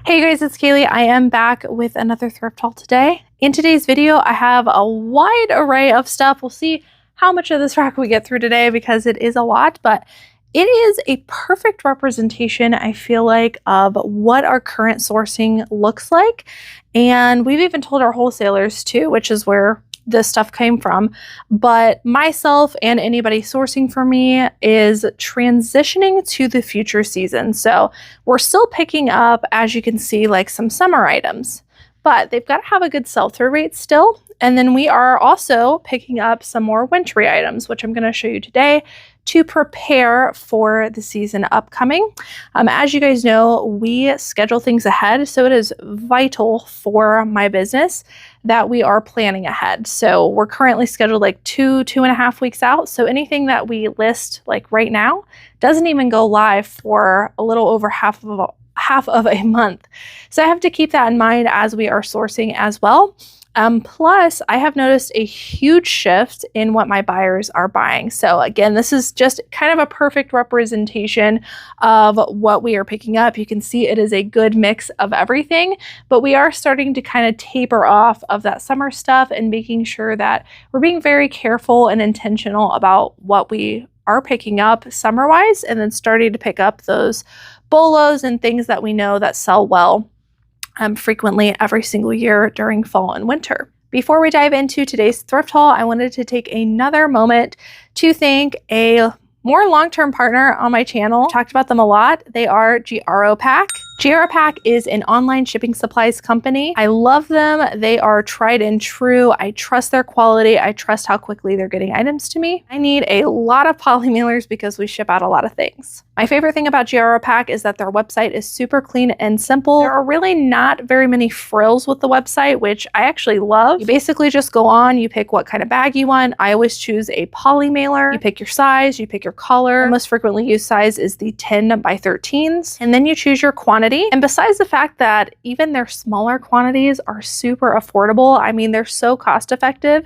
Hey guys, it's Kaylee. I am back with another thrift haul today. In today's video, I have a wide array of stuff. We'll see how much of this rack we get through today because it is a lot, but it is a perfect representation, I feel like, of what our current sourcing looks like. And we've even told our wholesalers too, which is where this stuff came from. But myself and anybody sourcing for me is transitioning to the future season. So we're still picking up, as you can see, like some summer items, but they've got to have a good sell-through rate still. And then we are also picking up some more wintry items, which I'm going to show you today to prepare for the season upcoming. As you guys know, we schedule things ahead, so it is vital for my business that we are planning ahead. So we're currently scheduled like 2.5 weeks out. So anything that we list like right now doesn't even go live for a little over half of a month. So I have to keep that in mind as we are sourcing as well. Plus, I have noticed a huge shift in what my buyers are buying. So again, this is just kind of a perfect representation of what we are picking up. You can see it is a good mix of everything, but we are starting to kind of taper off of that summer stuff and making sure that we're being very careful and intentional about what we are picking up summer-wise, and then starting to pick up those bolos and things that we know that sell well frequently every single year during fall and winter. Before we dive into today's thrift haul, I wanted to take another moment to thank a more long-term partner on my channel. I've talked about them a lot. They are Pack. Pack is an online shipping supplies company. I love them. They are tried and true. I trust their quality. I trust how quickly they're getting items to me. I need a lot of poly mailers because we ship out a lot of things. My favorite thing about Pack is that their website is super clean and simple. There are really not very many frills with the website, which I actually love. You basically just go on, you pick what kind of bag you want. I always choose a poly mailer. You pick your size, you pick your color. The most frequently used size is the 10 by 13s. And then you choose your quantity. And besides the fact that even their smaller quantities are super affordable, I mean, they're so cost effective.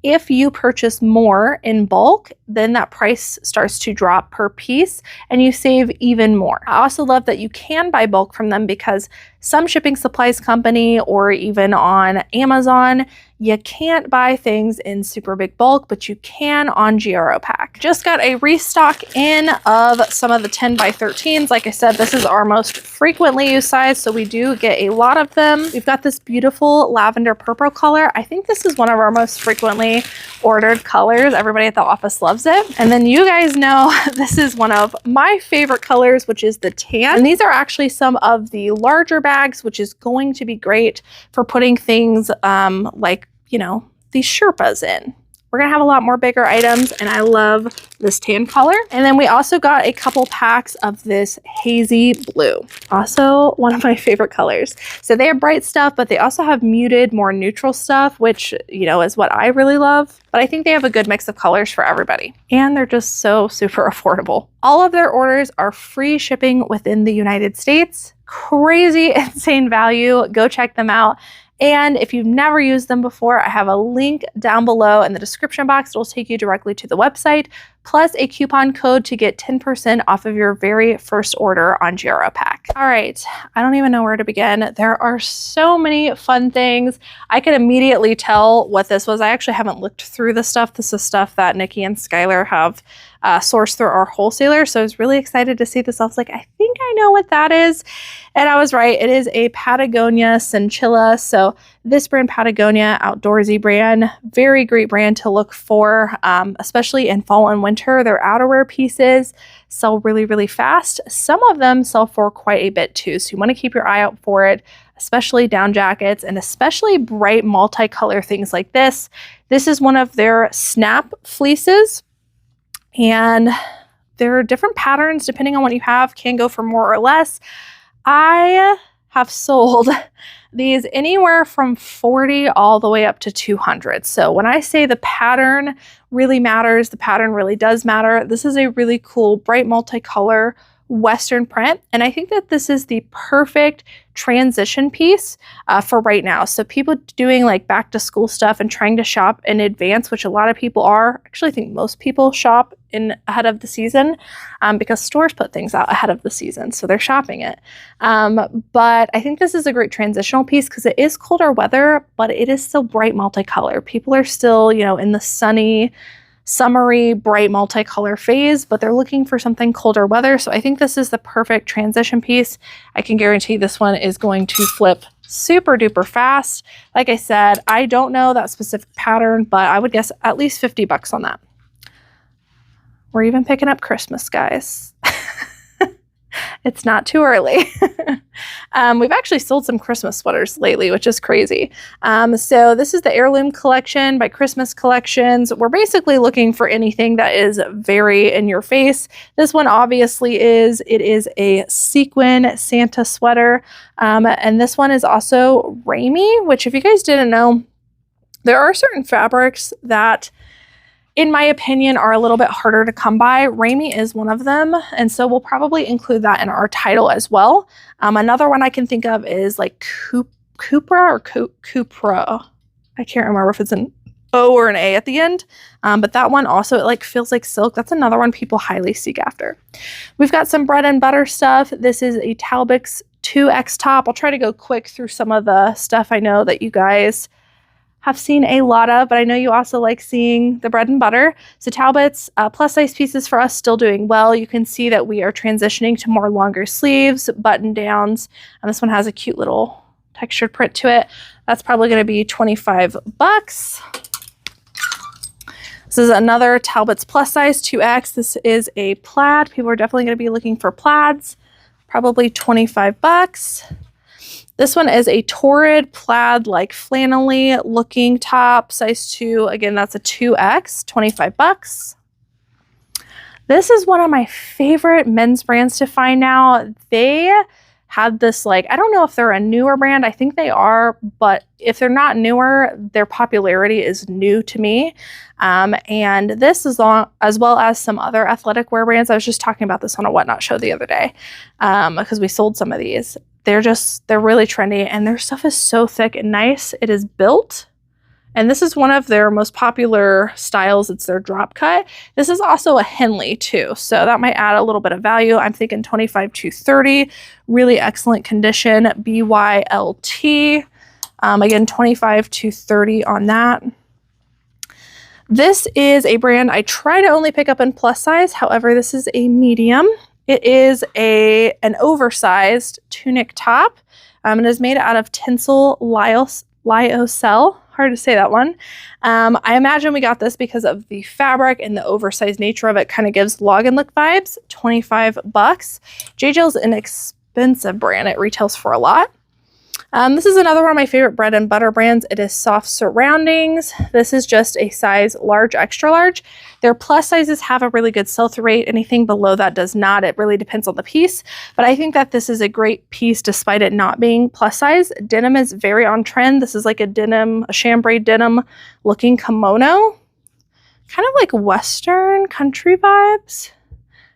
If you purchase more in bulk, then that price starts to drop per piece and you save even more. I also love that you can buy bulk from them because some shipping supplies company or even on Amazon, you can't buy things in super big bulk, but you can on Pack. Just got a restock in of some of the 10 by 13s. Like I said, this is our most frequently used size, so we do get a lot of them. We've got this beautiful lavender purple color. I think this is one of our most frequently ordered colors. Everybody at the office loves it. And then you guys know this is one of my favorite colors, which is the tan. And these are actually some of the larger bags, which is going to be great for putting things like, you know, these Sherpas in. We're gonna have a lot more bigger items, and I love this tan color. And then we also got a couple packs of this hazy blue, also one of my favorite colors. So they have bright stuff, but they also have muted, more neutral stuff, which, you know, is what I really love. But I think they have a good mix of colors for everybody. And they're just so super affordable. All of their orders are free shipping within the United States. Crazy, insane value. Go check them out. And if you've never used them before, I have a link down below in the description box. It'll take you directly to the website, plus a coupon code to get 10% off of your very first order on Pack. All right, I don't even know where to begin. There are so many fun things. I could immediately tell what this was. I actually haven't looked through this stuff. This is stuff that Nikki and Skylar have sourced through our wholesaler. So I was really excited to see this. I was like, I think I know what that is. And I was right. It is a Patagonia Cinchilla. So this brand, Patagonia, outdoorsy brand, very great brand to look for, especially in fall and winter. Their outerwear pieces sell really, really fast. Some of them sell for quite a bit too. So you want to keep your eye out for it, especially down jackets and especially bright multicolor things like this. This is one of their snap fleeces. And there are different patterns depending on what you have, can go for more or less. I have sold these anywhere from 40 all the way up to 200. So when I say the pattern really matters, the pattern really does matter. This is a really cool, bright multicolor Western print. And I think that this is the perfect transition piece for right now. So people doing like back to school stuff and trying to shop in advance, which a lot of people are. Actually, I think most people shop in ahead of the season because stores put things out ahead of the season, so they're shopping it. But I think this is a great transitional piece because it is colder weather, but it is still bright multicolor. People are still, you know, in the sunny, summery, bright multicolor phase, but they're looking for something colder weather. So I think this is the perfect transition piece. I can guarantee this one is going to flip super duper fast. Like I said, I don't know that specific pattern, but I would guess at least 50 bucks on that. We're even picking up Christmas, guys. It's not too early. We've actually sold some Christmas sweaters lately, which is crazy. So this is the Heirloom collection by Christmas Collections. We're basically looking for anything that is very in your face. This one obviously is. It is a sequin Santa sweater. And this one is also Ramie, which if you guys didn't know, there are certain fabrics that, in my opinion, are a little bit harder to come by. Ramie is one of them, and so we'll probably include that in our title as well. Another one I can think of is like Cupra or Cupra. I can't remember if it's an O or an A at the end, but that one also, it like feels like silk. That's another one people highly seek after. We've got some bread and butter stuff. This is a Talbot's 2X top. I'll try to go quick through some of the stuff I know that you guys have seen a lot of, but I know you also like seeing the bread and butter. So Talbot's plus size pieces for us still doing well. You can see that we are transitioning to more longer sleeves, button downs, and this one has a cute little textured print to it. That's probably going to be 25 bucks. This is another Talbot's plus size 2X. This is a plaid. People are definitely going to be looking for plaids. Probably 25 bucks. This one is a torrid plaid, like flannelly looking top, size 2. Again, that's a 2X, 25 bucks. This is one of my favorite men's brands to find now. They have this, like, I don't know if they're a newer brand. I think they are, but if they're not newer, their popularity is new to me. And this is as well as some other athletic wear brands. I was just talking about this on a Whatnot show the other day because we sold some of these. They're really trendy, and their stuff is so thick and nice. It is built, and this is one of their most popular styles. It's their drop cut. This is also a Henley too, so that might add a little bit of value. I'm thinking 25 to 30, really excellent condition, BYLT. Again, 25 to 30 on that. This is a brand I try to only pick up in plus size. However, this is a medium. It is an oversized tunic top. It is made out of tinsel lyocell. Hard to say that one. I imagine we got this because of the fabric and the oversized nature of it. Kind of gives log and look vibes. 25 bucks. J.Jill's an expensive brand. It retails for a lot. This is another one of my favorite bread and butter brands. It is Soft Surroundings. This is just a size large, extra large. Their plus sizes have a really good sell-through rate. Anything below that does not. It really depends on the piece. But I think that this is a great piece despite it not being plus size. Denim is very on trend. This is like a chambray denim looking kimono. Kind of like Western country vibes.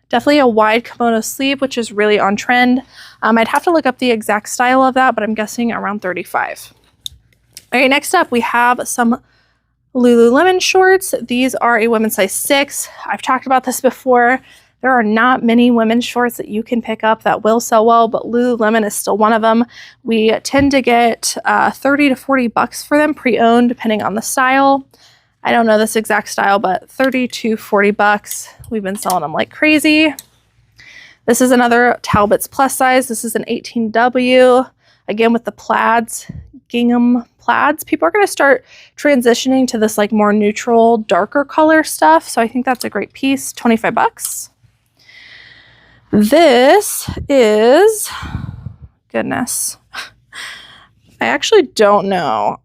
Definitely a wide kimono sleeve, which is really on trend. I'd have to look up the exact style of that, but I'm guessing around 35. All right, next up we have some Lululemon shorts. These are a women's size 6. I've talked about this before. There are not many women's shorts that you can pick up that will sell well, but Lululemon is still one of them. We tend to get 30 to 40 bucks for them pre-owned, depending on the style. I don't know this exact style, but 30 to 40 bucks. We've been selling them like crazy. This is another Talbot's plus size. This is an 18W. Again, with the plaids, gingham plaids. People are going to start transitioning to this like more neutral, darker color stuff. So I think that's a great piece. 25 bucks. This is, goodness, I actually don't know.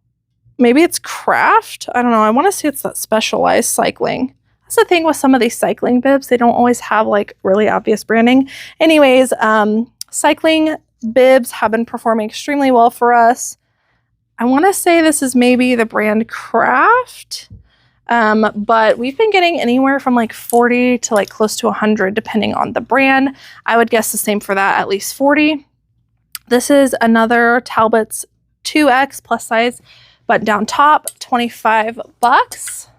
Maybe it's Craft. I don't know. I want to say it's that Specialized Cycling. That's the thing with some of these cycling bibs. They don't always have like really obvious branding. Anyways, cycling bibs have been performing extremely well for us. I want to say this is maybe the brand Craft. But we've been getting anywhere from like 40 to like close to 100 depending on the brand. I would guess the same for that, at least 40. This is another Talbot's 2X plus size button down top, 25 bucks.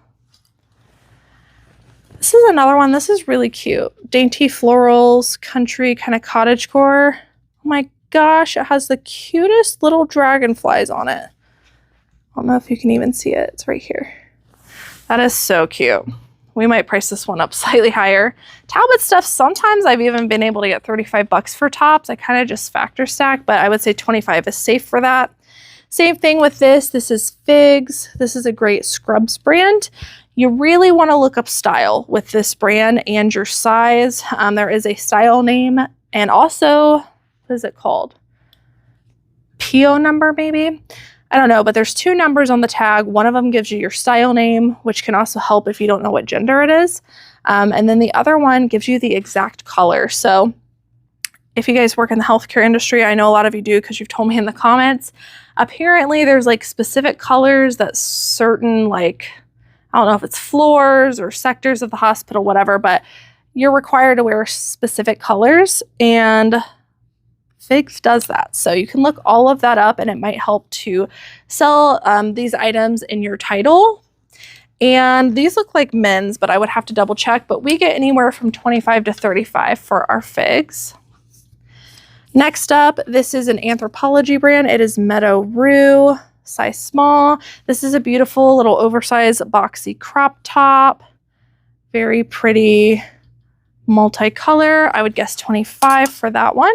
This is another one. This is really cute. Dainty florals, country kind of cottagecore. Oh my gosh, it has the cutest little dragonflies on it. I don't know if you can even see it. It's right here. That is so cute. We might price this one up slightly higher. Talbot stuff, sometimes I've even been able to get 35 bucks for tops. I kind of just factor stack, but I would say 25 is safe for that. Same thing with this. This is Figs. This is a great scrubs brand. You really want to look up style with this brand and your size. There is a style name and also, what is it called? PO number maybe? I don't know, but there's 2 numbers on the tag. One of them gives you your style name, which can also help if you don't know what gender it is. And then the other one gives you the exact color. So if you guys work in the healthcare industry, I know a lot of you do because you've told me in the comments, apparently there's like specific colors that certain, like, I don't know if it's floors or sectors of the hospital, whatever, but you're required to wear specific colors, and Figs does that. So you can look all of that up and it might help to sell these items in your title. And these look like men's, but I would have to double check, but we get anywhere from 25 to 35 for our Figs. Next up, this is an Anthropologie brand. It is Meadow Rue, size small. This is a beautiful little oversized boxy crop top. Very pretty multicolor. I would guess 25 for that one.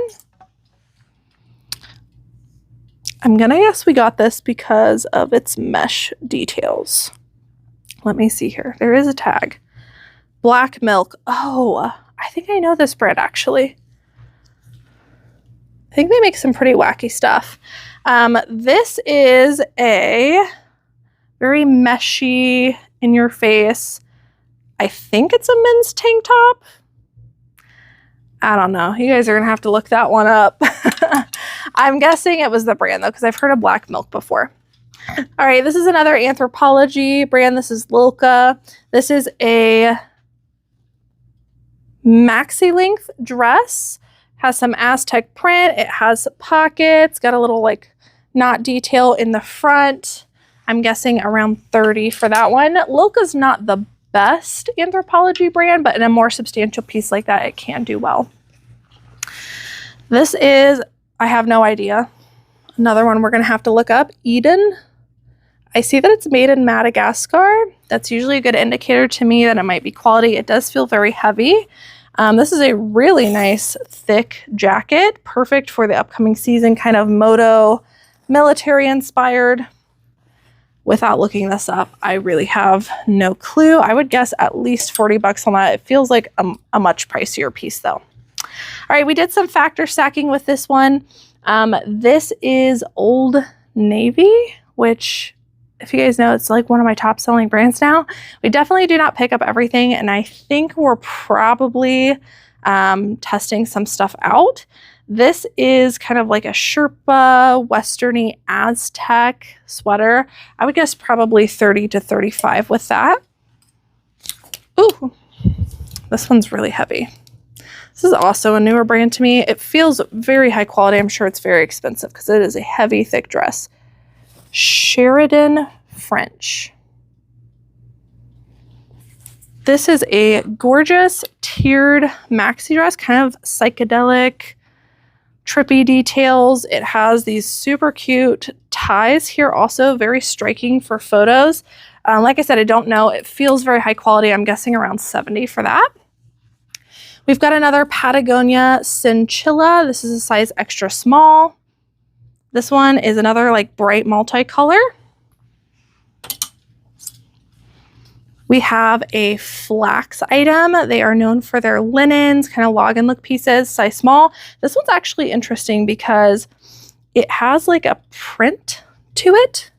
I'm gonna guess we got this because of its mesh details. Let me see here. There is a tag. Black Milk. Oh, I think I know this brand actually. I think they make some pretty wacky stuff. This is a very meshy, in your face. I think it's a men's tank top. I don't know. You guys are gonna have to look that one up. I'm guessing it was the brand though, because I've heard of Black Milk before. All right, this is another Anthropologie brand. This is Lilka. This is a maxi length dress. Has some Aztec print. It has pockets. Got a little like knot detail in the front. I'm guessing around 30 for that one. Lilka's not the best Anthropologie brand, but in a more substantial piece like that, it can do well. This is, I have no idea. Another one we're gonna have to look up, Eden. I see that it's made in Madagascar. That's usually a good indicator to me that it might be quality. It does feel very heavy. This is a really nice thick jacket, perfect for the upcoming season, kind of moto, military inspired. Without looking this up, I really have no clue. I would guess at least 40 bucks on that. It feels like a much pricier piece though. All right, we did some factor stacking with this one. This is Old Navy, which if you guys know, it's like one of my top selling brands now. We definitely do not pick up everything, and I think we're probably testing some stuff out. This is kind of like a Sherpa, Westerny Aztec sweater. I would guess probably 30 to 35 with that. Ooh, this one's really heavy. This is also a newer brand to me. It feels very high quality. I'm sure it's very expensive because it is a heavy, thick dress. Sheridan French. This is a gorgeous tiered maxi dress, kind of psychedelic, trippy details. It has these super cute ties here, also very striking for photos. Like I said, I don't know. It feels very high quality. I'm guessing around 70 for that. We've got another Patagonia Cinchilla. This is a size extra small. This one is another like bright multicolor. We have a Flax item. They are known for their linens, kind of log and look pieces, size small. This one's actually interesting because it has like a print to it.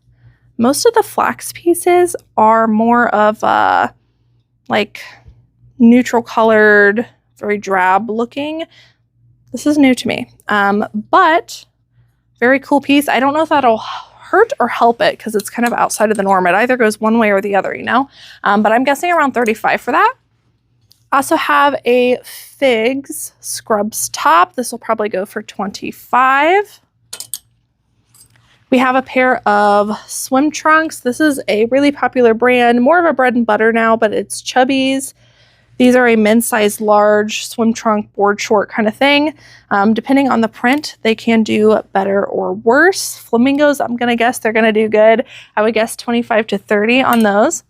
Most of the Flax pieces are more of a like neutral colored, very drab looking. This is new to me, but very cool piece. I don't know if that'll hurt or help it because it's kind of outside of the norm. It either goes one way or the other, you know? But I'm guessing around 35 for that. Also have a Figs scrubs top. This will probably go for 25. We have a pair of swim trunks. This is a really popular brand, more of a bread and butter now, but it's Chubbies. These are a men's size large, swim trunk, board short kind of thing. Depending on the print, they can do better or worse. Flamingos, I'm going to guess they're going to do good. I would guess 25 to 30 on those.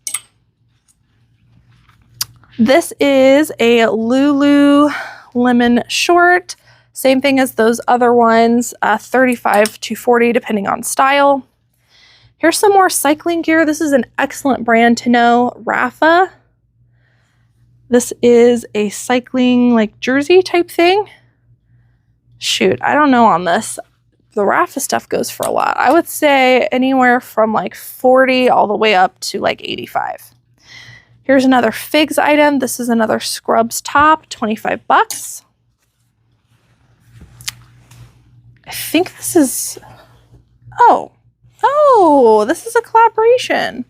This is a Lululemon short. Same thing as those other ones, 35 to 40 depending on style. Here's some more cycling gear. This is an excellent brand to know, Rafa. This is a cycling like jersey type thing. Shoot, I don't know on this. The Rafa stuff goes for a lot. I would say anywhere from like 40 all the way up to like 85. Here's another Figs item. This is another Scrubs top, 25 bucks. I think this is, this is a collaboration.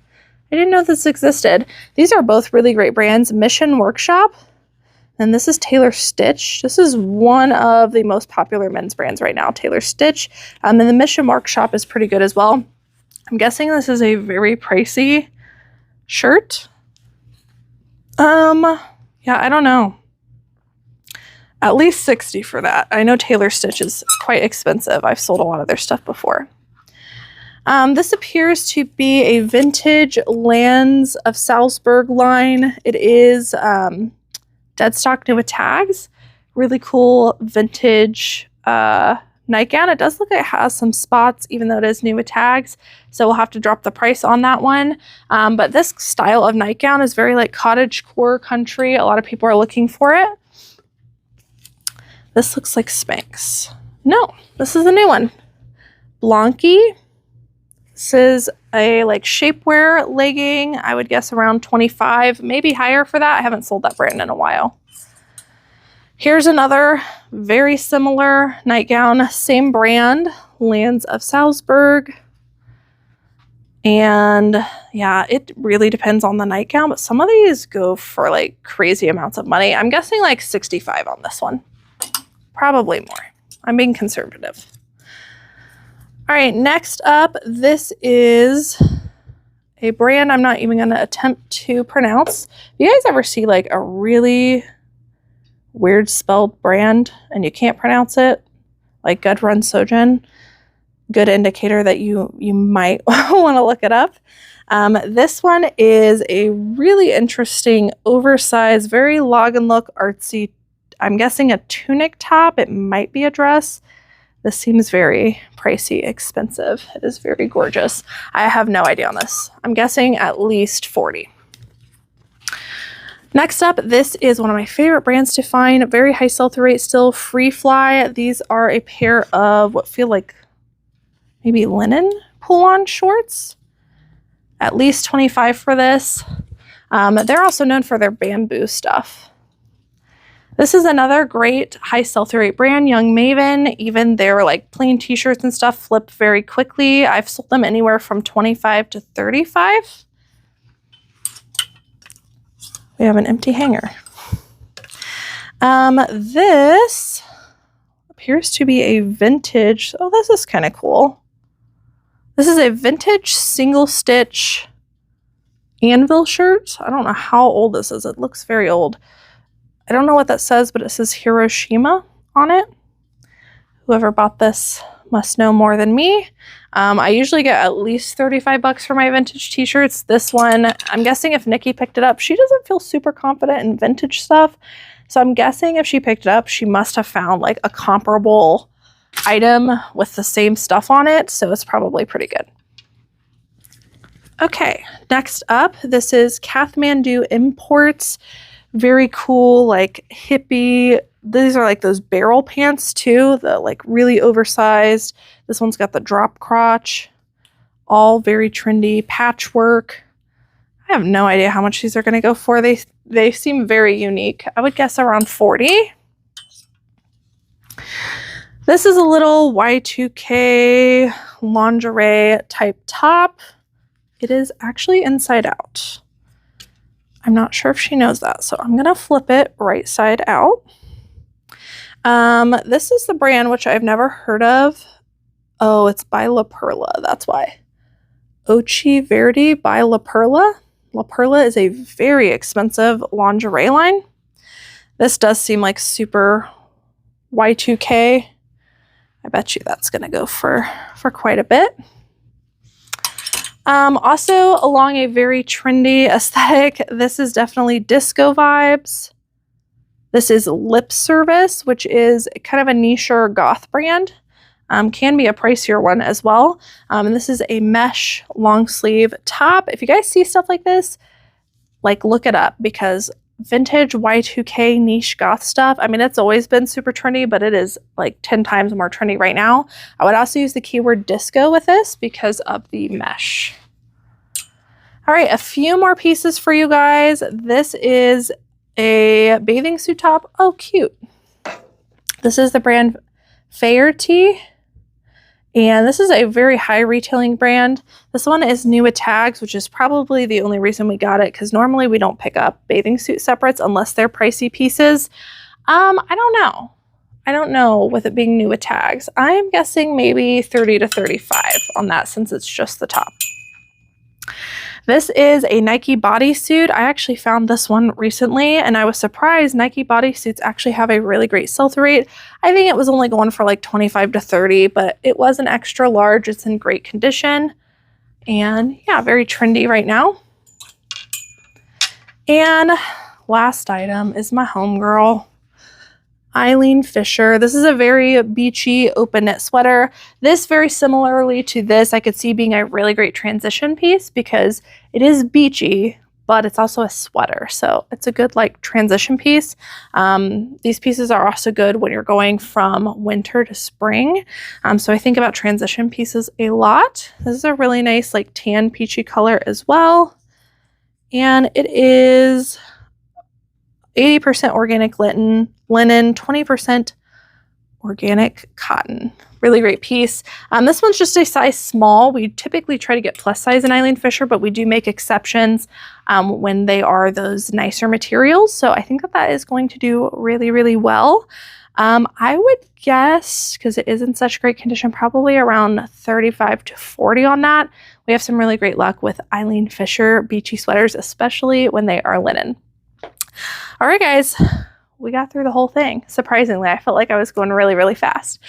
I didn't know this existed. These are both really great brands. Mission Workshop, and this is Taylor Stitch. This is one of the most popular men's brands right now, Taylor Stitch. And the Mission Workshop is pretty good as well. I'm guessing this is a very pricey shirt. Yeah, I don't know. At least 60 for that. I know Taylor Stitch is quite expensive. I've sold a lot of their stuff before. This appears to be a vintage Lands of Salzburg line. It is dead stock new with tags. Really cool vintage nightgown. It does look like it has some spots even though it is new with tags. So we'll have to drop the price on that one. But this style of nightgown is very like cottagecore country. A lot of people are looking for it. This looks like Spanx. No, this is a new one. Blanky. This is a like shapewear legging. I would guess around 25, maybe higher for that. I haven't sold that brand in a while. Here's another very similar nightgown, same brand, Lands of Salzburg. And yeah, it really depends on the nightgown, but some of these go for like crazy amounts of money. I'm guessing like 65 on this one. Probably more. I'm being conservative. All right, next up, this is a brand I'm not even going to attempt to pronounce. You guys ever see like a really weird spelled brand and you can't pronounce it? Like Gudrun Sojen? Good indicator that you might want to look it up. This one is a really interesting, oversized, very log and look artsy, I'm guessing a tunic top. It might be a dress. This seems very pricey, expensive. It is very gorgeous. I have no idea on this. I'm guessing at least 40. Next up, this is one of my favorite brands to find. Very high sell-through rate still, Free Fly. These are a pair of what feel like maybe linen pull-on shorts. At least 25 for this. They're also known for their bamboo stuff. This is another great high sell-through rate brand, Young Maven. Even their like plain t-shirts and stuff flip very quickly. I've sold them anywhere from 25 to 35. We have an empty hanger. This appears to be a vintage. Oh, this is kind of cool. This is a vintage single stitch anvil shirt. I don't know how old this is. It looks very old. I don't know what that says, but it says Hiroshima on it. Whoever bought this must know more than me. I usually get at least 35 bucks for my vintage t-shirts. This one, I'm guessing if Nikki picked it up, she doesn't feel super confident in vintage stuff. So I'm guessing if she picked it up, she must have found like a comparable item with the same stuff on it. So it's probably pretty good. Okay, next up, this is Kathmandu Imports. Very cool, like hippie. These are like those barrel pants too, the like really oversized. This one's got the drop crotch, all very trendy, patchwork. I have no idea how much these are going to go for. They seem very unique. I would guess around 40. This is a little Y2K lingerie type top. It is actually inside out. I'm not sure if she knows that, so I'm going to flip it right side out. This is the brand, which I've never heard of. Oh, it's by La Perla. That's why. Ochi Verdi by La Perla. La Perla is a very expensive lingerie line. This does seem like super Y2K. I bet you that's going to go for quite a bit. Also, along a very trendy aesthetic, this is definitely disco vibes. This is Lip Service, which is kind of a niche-er goth brand. Can be a pricier one as well. And this is a mesh long sleeve top. If you guys see stuff like this, like look it up, because vintage Y2K niche goth stuff, I mean, it's always been super trendy, but it is like 10 times more trendy right now. I would also use the keyword disco with this because of the mesh. All right, a few more pieces for you guys. This is a bathing suit top. Oh, cute. This is the brand Fairty. And this is a very high retailing brand. This one is new with tags, which is probably the only reason we got it, because normally we don't pick up bathing suit separates unless they're pricey pieces. I don't know with it being new with tags. I'm guessing maybe 30 to 35 on that, since it's just the top. This is a Nike bodysuit. I actually found this one recently and I was surprised. Nike bodysuits actually have a really great sell-through rate. I think it was only going for like 25 to 30, but it was an extra large. It's in great condition. And yeah, very trendy right now. And last item is my homegirl, Eileen Fisher. This is a very beachy open knit sweater. This, very similarly to this, I could see being a really great transition piece because it is beachy, but it's also a sweater. So it's a good like transition piece. These pieces are also good when you're going from winter to spring. So I think about transition pieces a lot. This is a really nice like tan peachy color as well. And it is 80% organic linen, 20% organic cotton. Really great piece. This one's just a size small. We typically try to get plus size in Eileen Fisher, but we do make exceptions when they are those nicer materials. So I think that that is going to do really, really well. I would guess, because it is in such great condition, probably around 35 to 40 on that. We have some really great luck with Eileen Fisher beachy sweaters, especially when they are linen. All right, guys, we got through the whole thing. Surprisingly, I felt like I was going really, really fast.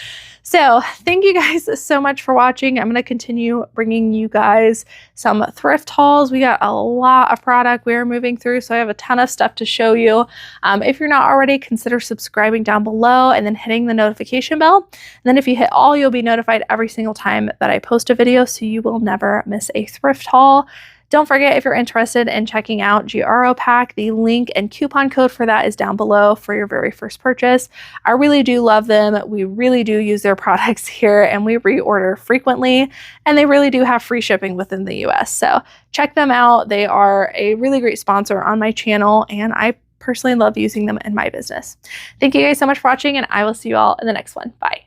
So thank you guys so much for watching. I'm going to continue bringing you guys some thrift hauls. We got a lot of product we are moving through, so I have a ton of stuff to show you. If you're not already, consider subscribing down below and then hitting the notification bell. And then if you hit all, you'll be notified every single time that I post a video, so you will never miss a thrift haul. Don't forget, if you're interested in checking out GRO Pack, the link and coupon code for that is down below for your very first purchase. I really do love them. We really do use their products here and we reorder frequently, and they really do have free shipping within the US. So check them out. They are a really great sponsor on my channel and I personally love using them in my business. Thank you guys so much for watching and I will see you all in the next one. Bye.